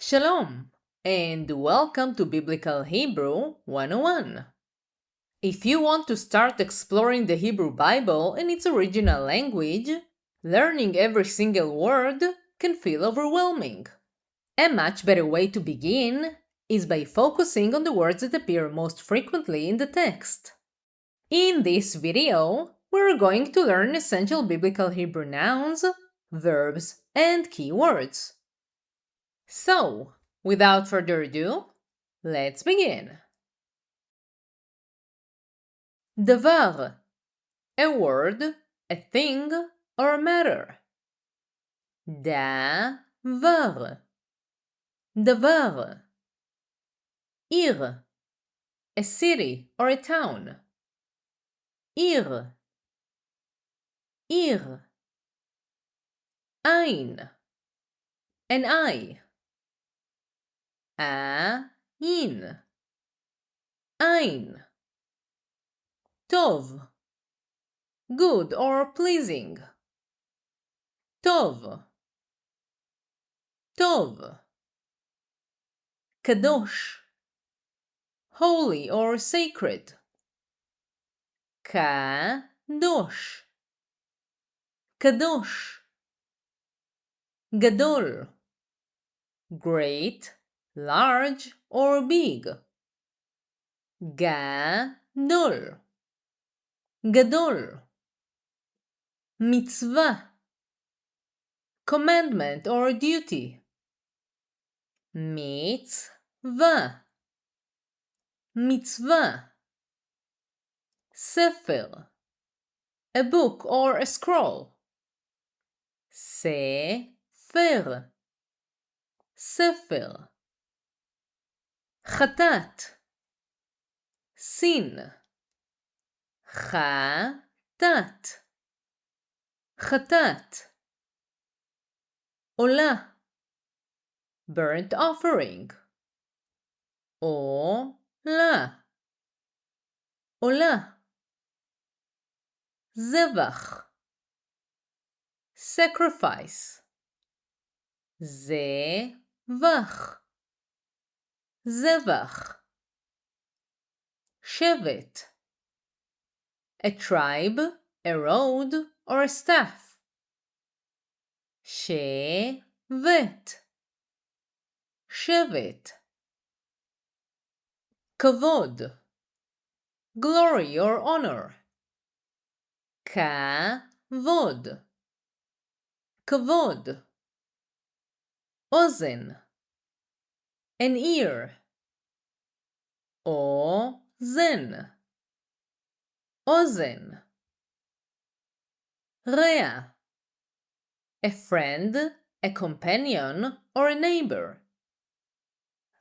Shalom, and welcome to Biblical Hebrew 101. If you want to start exploring the Hebrew Bible in its original language, learning every single word can feel overwhelming. A much better way to begin is by focusing on the words that appear most frequently in the text. In this video, we're going to learn essential biblical Hebrew nouns, verbs, and keywords. So, without further ado, let's begin. דבר, a word, a thing, or a matter. דבר, דבר. עיר, a city or a town. עיר, עיר. עין, an eye. עין, עין. טוב, good or pleasing. טוב, טוב. קדוש, holy or sacred. קדוש, קדוש. גדול, great, large or big. גדול, גדול. מצווה, commandment or duty. מצווה, מצווה. ספר, a book or a scroll. ספר, ספר. חטאת, sin. חטאת, חטאת. עולה, burnt offering. עולה, עולה. זבח, sacrifice. זבח, זבח. שבט, a tribe, a road, or a staff. שבט, שבט. כבוד, glory or honor. כבוד, כבוד. אוזן, an ear. אוזן, אוזן. רע, a friend, a companion, or a neighbor.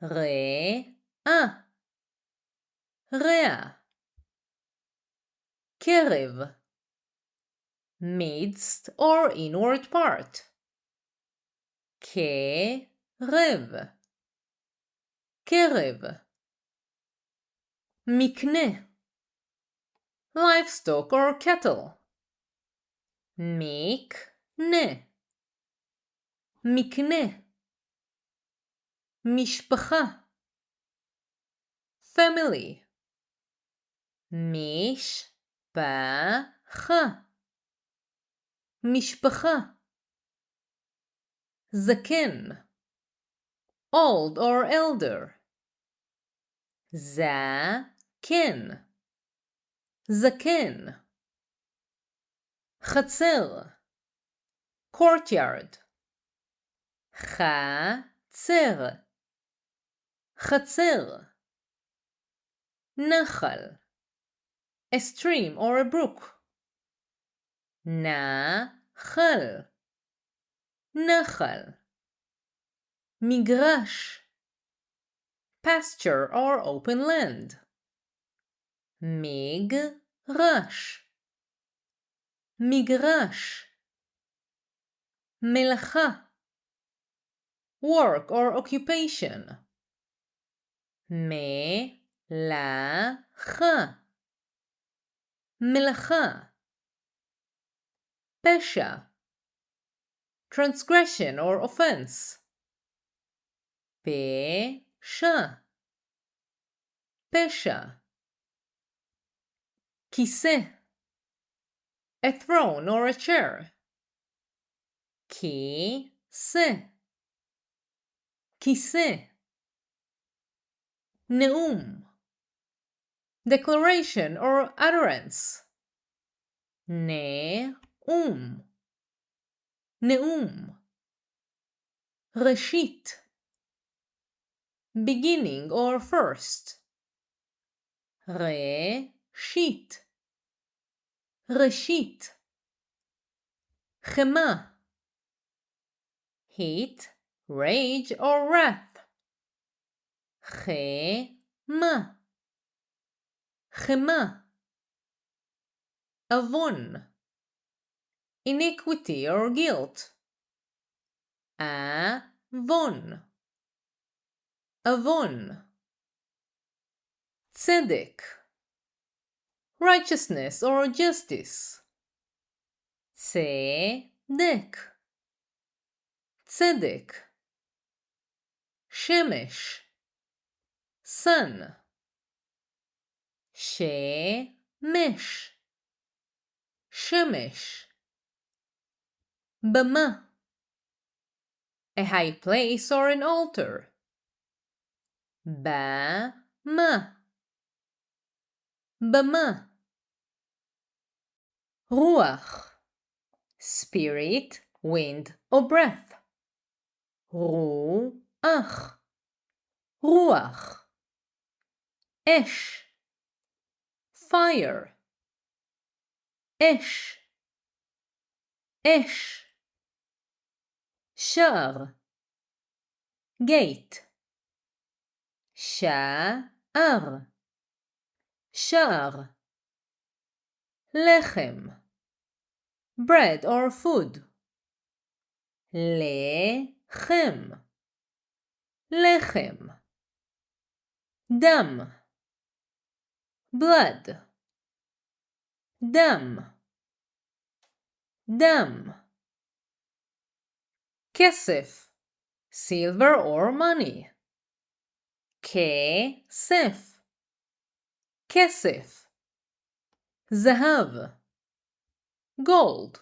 רע, רע. קרב, midst or inward part. קרב, קרב. מקנה, livestock or cattle. מקנה, מקנה. משפחה, family. משפחה, משפחה. זקן, old or elder. זקן, זקן. חצר, courtyard. חצר, חצר. נחל, a stream or a brook. נחל, נחל. מגרש, pasture or open land. מגרש, מגרש. מלאכה, work or occupation. מלאכה, מלאכה. פשע, transgression or offense. פשע, פשע. כיסא, a throne or a chair. כיסא, כיסא. נאום, declaration or utterance. נאום, נאום. ראשית, beginning or first. ראשית, ראשית. חמה, heat, rage or wrath. חמה, חמה. עוון, iniquity or guilt. עוון, עוון. צדק, righteousness or justice. צדק, צדק. שמש, sun. שמש, שמש. במה, a high place or an altar. במה, במה. רוח, spirit, wind or breath. רוח, רוח. אש, fire. אש, אש. שער, gate. שער, שער. לחם, bread or food. לחם, לחם. דם, blood. דם, דם. כסף, silver or money. כסף, כסף. זהב, gold.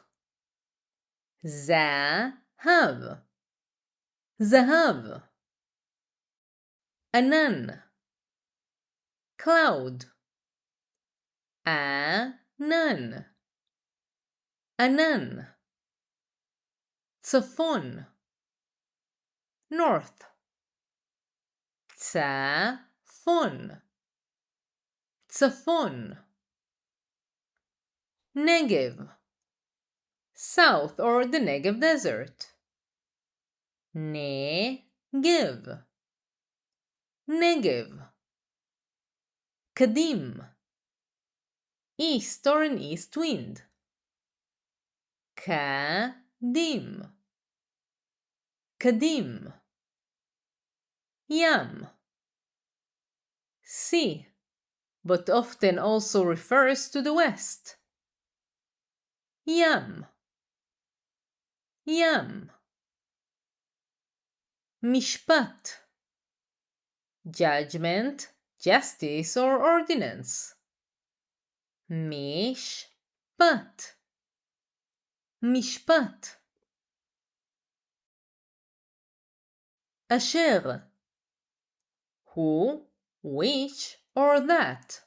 זהב, זהב. ענן, cloud. ענן, ענן. צפון, north. צפון, צפון. נגב, south or the Negev desert. נגב, נגב. קדים, east or an east wind. קדים, קדים. ים, sea, but often also refers to the west. ים, ים. משפט, judgment, justice or ordinance. משפט, משפט. אשר, who, which or that.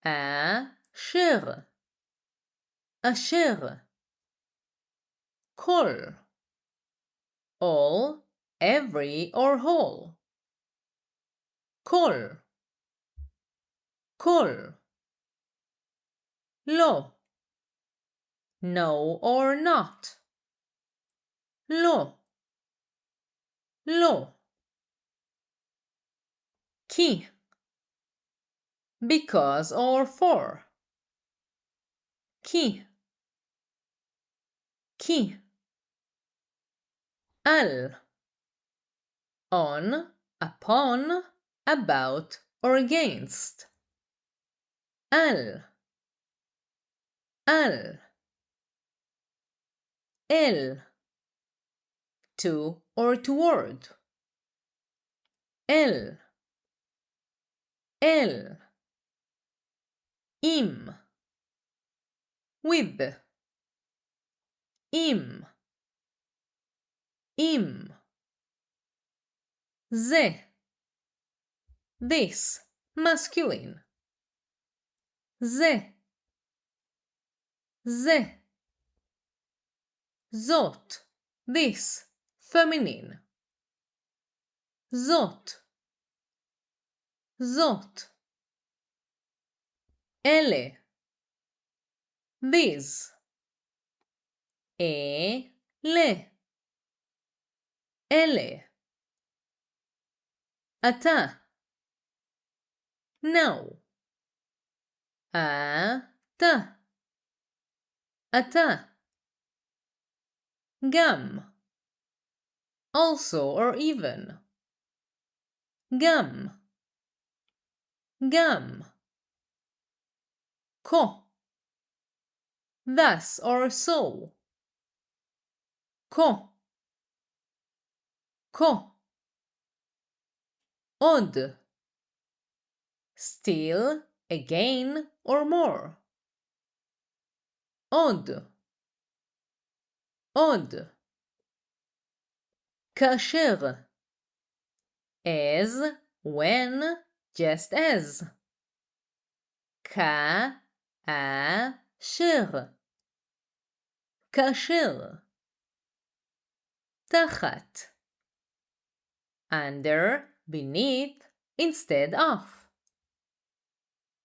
אשר, אשר. כל, all, every or whole. כל, כל. לא, no or not. לא, לא. כי, because or for. כי, כי. על, on, upon, about or against. על, על. אל, to or toward. אל, אל, עם, with, עם, עם, זה, this, masculine, זה, זה, זאת, this, feminine, זאת, זאת, אלה, these, אלה, אלה, אתה, now, אתה, אתה, גם, also or even, גם, גם, כה, thus or so, כה, כה, עוד, still, again or more, עוד, עוד, כאשר, as, when, just as, כאשר, כאשר, תחת, under, beneath, instead of,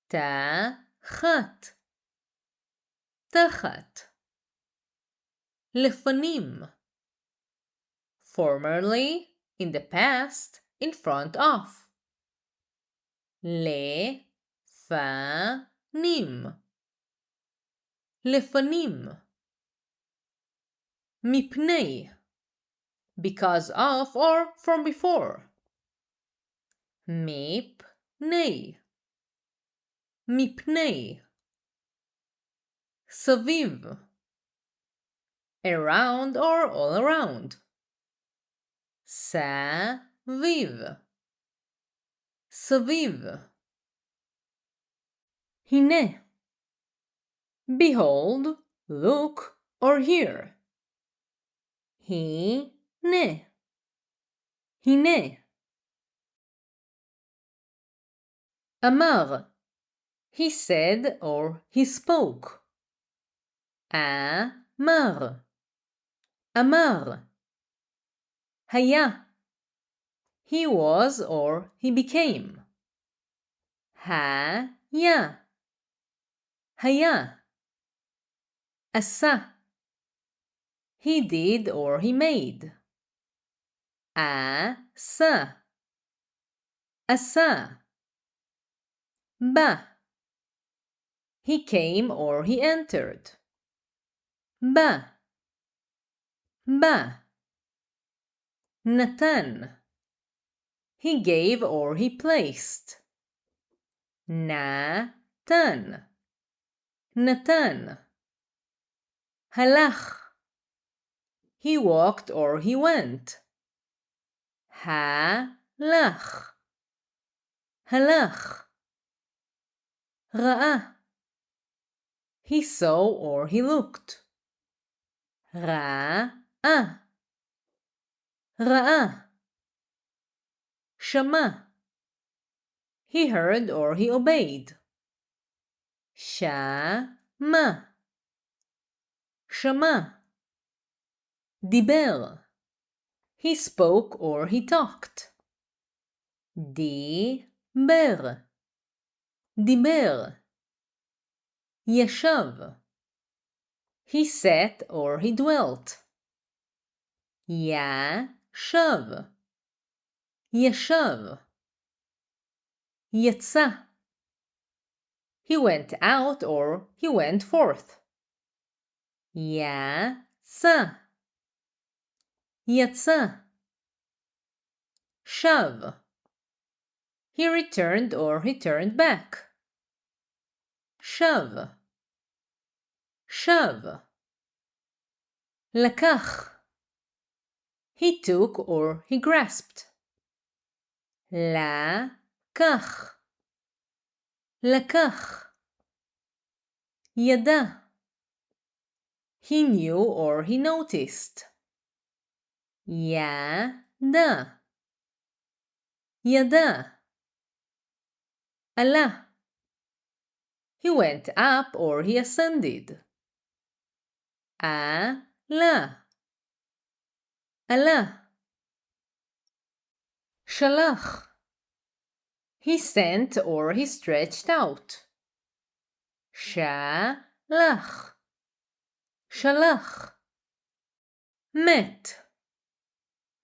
תחת, תחת, לפנים, formerly, in the past, in front of, לפנים, לפנים, מפני, because of or from before, מפני, מפני, סביב, around or all around, סביב, סביב, הנה, behold, look or hear, הנה, הנה, אמר, he said or he spoke, אמר, אמר, היה, he was or he became, היה, היה, עשה, he did or he made, עשה, עשה, בא, he came or he entered, בא, בא, נתן, he gave or he placed, נתן, נתן, הלך, he walked or he went, הלך, הלך, ראה, he saw or he looked, ראה, ראה, שמע, he heard or he obeyed, שמע, שמע, דיבר, he spoke or he talked, דיבר, דיבר, ישב, he sat or he dwelt, ישב, ישב, יצא, he went out or he went forth, יצא, יצא, שב, he returned or he turned back, שב, שב, לקח, he took or he grasped, לקח, לקח. ידע. He knew or he noticed. ידע, ידע. עלה. He went up or he ascended. עלה, עלה. שלח. He sent or he stretched out. שלח, שלח. מת.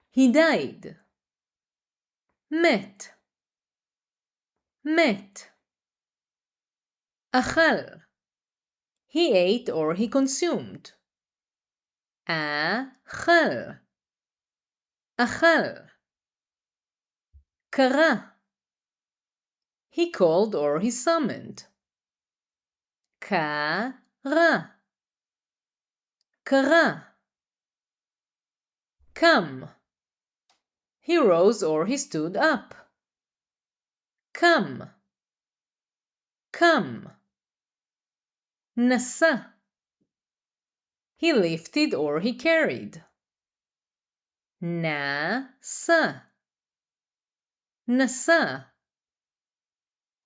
He died. מת, מת. אכל. He ate or he consumed. אכל, אכל. קרא. He called or he summoned. קרא, קרא. קם. He rose or he stood up. קם, קם. נשא. He lifted or he carried. נשא, נשא.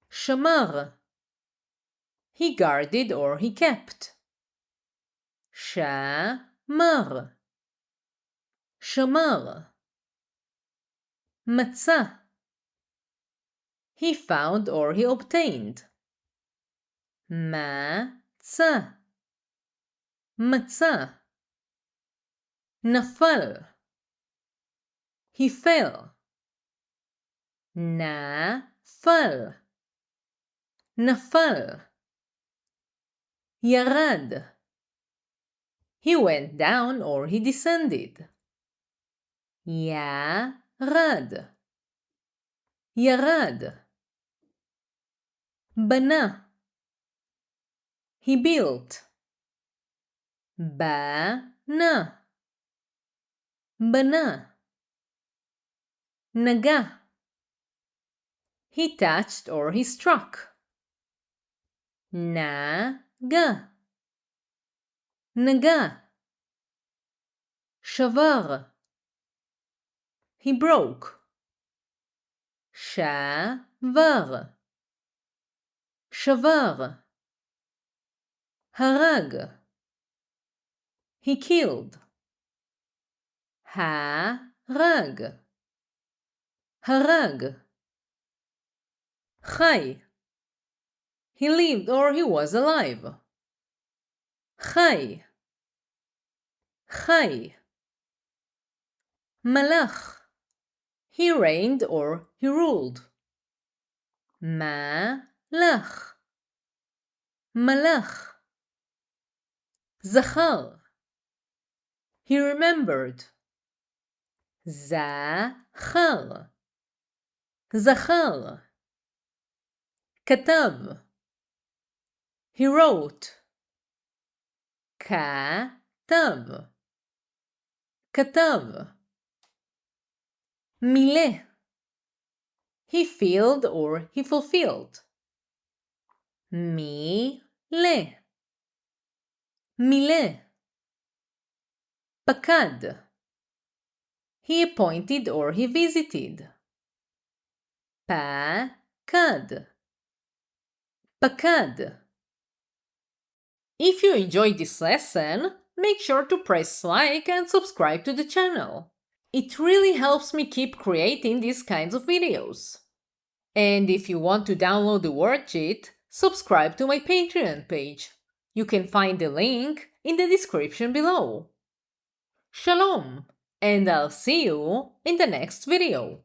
שמר. He guarded or he kept. שמר, שמר. מצא. He found or he obtained. מצא, מצא. נפל. He fell. נפל, נפל. ירד. He went down or he descended. ירד, ירד. בנה. He built. בנה, בנה. נגע. He touched or he struck. נגע, נגע. שבר. He broke. שבר, שבר. הרג. He killed. הרג, הרג. חי. He lived or he was alive. חי, חי. מלך. He reigned or he ruled. מלך, מלך. זכר. He remembered. זכר, זכר. כתב. He wrote. כתב, כתב. מילא. He filled or he fulfilled. מילא, מילא. פקד. He appointed or he visited. פקד, פקד. If you enjoyed this lesson, make sure to press like and subscribe to the channel. It really helps me keep creating these kinds of videos. And if you want to download the worksheet, subscribe to my Patreon page. You can find the link in the description below. Shalom, and I'll see you in the next video.